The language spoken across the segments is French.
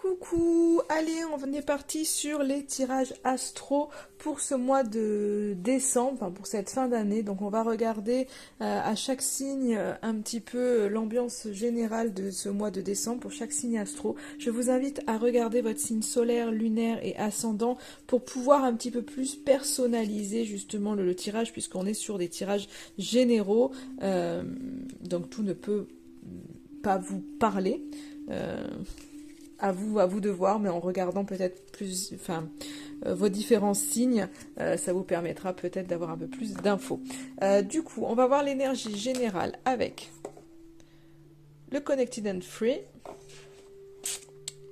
Coucou, allez, on est parti sur les tirages astro pour ce mois de décembre, enfin pour cette fin d'année. Donc on va regarder à chaque signe un petit peu l'ambiance générale de ce mois de décembre pour chaque signe astro. Je vous invite à regarder votre signe solaire, lunaire et ascendant pour pouvoir un petit peu plus personnaliser justement le tirage, puisqu'on est sur des tirages généraux. Donc tout ne peut pas vous parler. À vous de voir, mais en regardant peut-être plus, vos différents signes, ça vous permettra peut-être d'avoir un peu plus d'infos. Du coup, on va voir l'énergie générale avec le Connected and Free.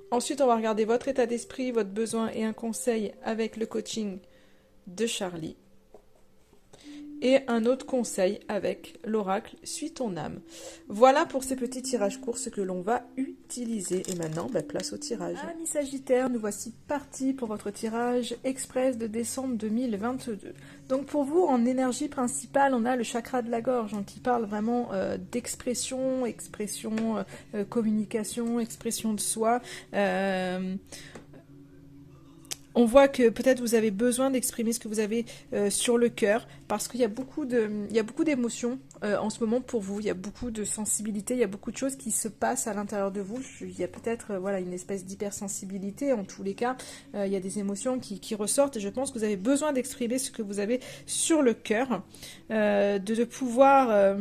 Ensuite, on va regarder votre état d'esprit, votre besoin et un conseil avec le coaching de Charlie. Et un autre conseil avec l'oracle Suis ton âme. Voilà pour ces petits tirages courts, ce que l'on va utiliser. Et maintenant, place au tirage. Amis Sagittaire, nous voici partis pour votre tirage express de décembre 2022. Donc pour vous, en énergie principale, on a le chakra de la gorge, qui parle vraiment d'expression, communication, expression de soi. On voit que peut-être vous avez besoin d'exprimer ce que vous avez sur le cœur, parce qu'il y a beaucoup d'émotions en ce moment pour vous. Il y a beaucoup de sensibilité, il y a beaucoup de choses qui se passent à l'intérieur de vous. Il y a peut-être une espèce d'hypersensibilité. En tous les cas, il y a des émotions qui ressortent. Et je pense que vous avez besoin d'exprimer ce que vous avez sur le cœur, de pouvoir...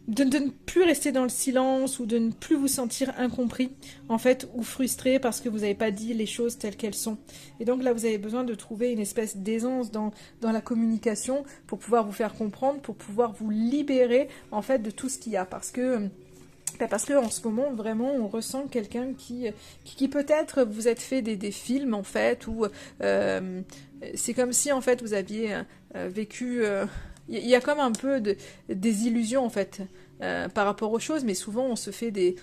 de ne plus rester dans le silence ou de ne plus vous sentir incompris, en fait, ou frustré parce que vous n'avez pas dit les choses telles qu'elles sont. Et donc là, vous avez besoin de trouver une espèce d'aisance dans la communication pour pouvoir vous faire comprendre, pour pouvoir vous libérer, en fait, de tout ce qu'il y a. Parce que en ce moment, vraiment, on ressent quelqu'un qui peut-être vous êtes fait des films, en fait, où c'est comme si, en fait, vous aviez vécu... Il y a comme un peu des illusions en fait par rapport aux choses, mais souvent on se fait des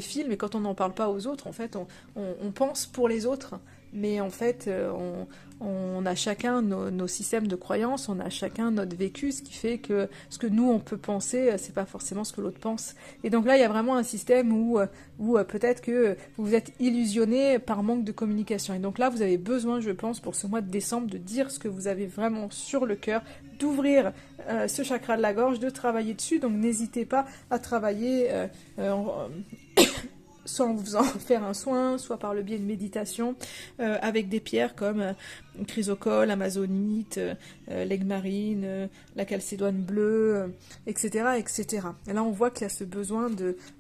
films et quand on n'en parle pas aux autres, en fait on pense pour les autres, mais en fait on a chacun nos systèmes de croyances, on a chacun notre vécu, ce qui fait que ce que nous on peut penser, c'est pas forcément ce que l'autre pense. Et donc là il y a vraiment un système où peut-être que vous vous êtes illusionné par manque de communication. Et donc là vous avez besoin, je pense, pour ce mois de décembre, de dire ce que vous avez vraiment sur le cœur, d'ouvrir ce chakra de la gorge, de travailler dessus. Donc n'hésitez pas à travailler soit en faisant faire un soin, soit par le biais de méditation, avec des pierres comme chrysocole, amazonite, l'aigle marine, la calcédoine bleue, etc., etc. Et là, on voit qu'il y a ce besoin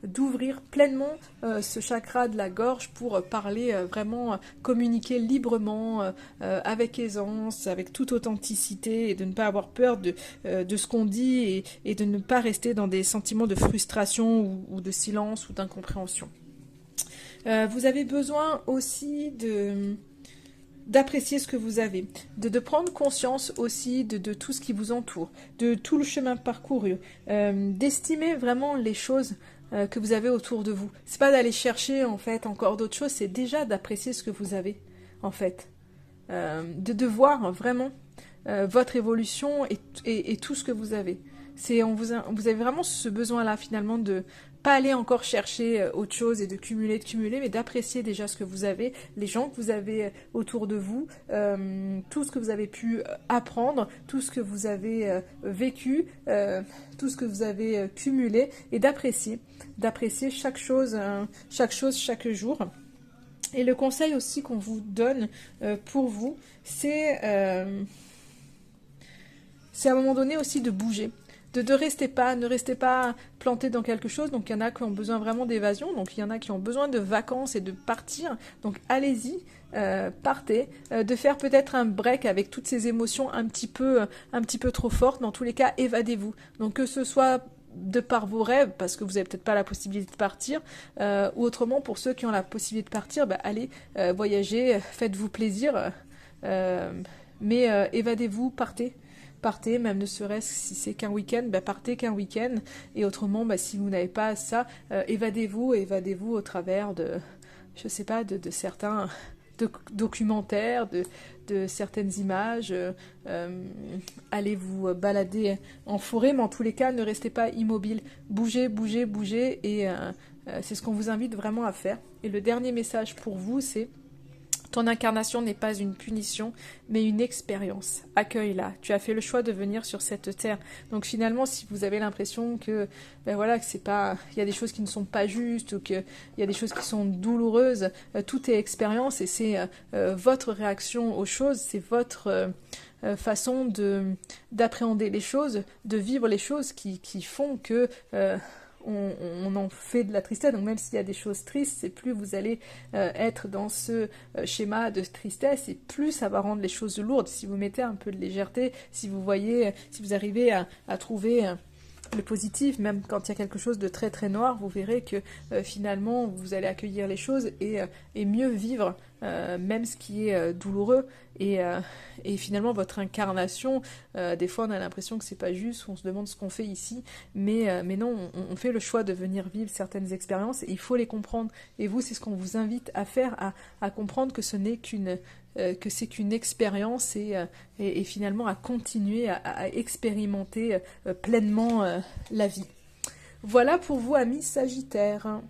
d'ouvrir pleinement ce chakra de la gorge pour parler vraiment, communiquer librement, avec aisance, avec toute authenticité, et de ne pas avoir peur de ce qu'on dit, et de ne pas rester dans des sentiments de frustration ou de silence ou d'incompréhension. Vous avez besoin aussi d'apprécier ce que vous avez, de prendre conscience aussi de tout ce qui vous entoure, de tout le chemin parcouru, d'estimer vraiment les choses que vous avez autour de vous. C'est pas d'aller chercher en fait encore d'autres choses, c'est déjà d'apprécier ce que vous avez en fait, de voir vraiment votre évolution et tout ce que vous avez. Vous avez vraiment ce besoin-là finalement de pas aller encore chercher autre chose et de cumuler, mais d'apprécier déjà ce que vous avez, les gens que vous avez autour de vous, tout ce que vous avez pu apprendre, tout ce que vous avez vécu, tout ce que vous avez cumulé, et d'apprécier chaque chose, chaque jour. Et le conseil aussi qu'on vous donne pour vous, c'est à un moment donné aussi de bouger. Ne restez pas planté dans quelque chose. Donc il y en a qui ont besoin vraiment d'évasion, donc il y en a qui ont besoin de vacances et de partir. Donc allez-y, partez, de faire peut-être un break avec toutes ces émotions un petit peu trop fortes. Dans tous les cas, évadez-vous. Donc que ce soit de par vos rêves, parce que vous n'avez peut-être pas la possibilité de partir, ou autrement pour ceux qui ont la possibilité de partir, allez voyager, faites-vous plaisir, mais évadez-vous, partez, même ne serait-ce si c'est qu'un week-end, partez qu'un week-end, et autrement, si vous n'avez pas ça, évadez-vous au travers de, je sais pas, de certains documentaires, de certaines images, allez vous balader en forêt, mais en tous les cas, ne restez pas immobile. Bougez, bougez, bougez, et c'est ce qu'on vous invite vraiment à faire. Et le dernier message pour vous, c'est: ton incarnation n'est pas une punition, mais une expérience. Accueille-la. Tu as fait le choix de venir sur cette terre. Donc finalement, si vous avez l'impression que, ben voilà, que c'est pas, il y a des choses qui ne sont pas justes ou qu'il y a des choses qui sont douloureuses, tout est expérience et c'est votre réaction aux choses, c'est votre façon d'appréhender les choses, de vivre les choses qui font que on en fait de la tristesse. Donc même s'il y a des choses tristes, c'est plus vous allez être dans ce schéma de tristesse et plus ça va rendre les choses lourdes. Si vous mettez un peu de légèreté, si vous voyez, si vous arrivez à trouver le positif, même quand il y a quelque chose de très très noir, vous verrez que finalement vous allez accueillir les choses et mieux vivre même ce qui est douloureux et finalement votre incarnation, des fois on a l'impression que c'est pas juste, on se demande ce qu'on fait ici, mais non, on fait le choix de venir vivre certaines expériences et il faut les comprendre. Et vous, c'est ce qu'on vous invite à faire, à comprendre que ce n'est que c'est qu'une expérience et finalement à continuer à expérimenter pleinement la vie. Voilà pour vous, amis Sagittaires.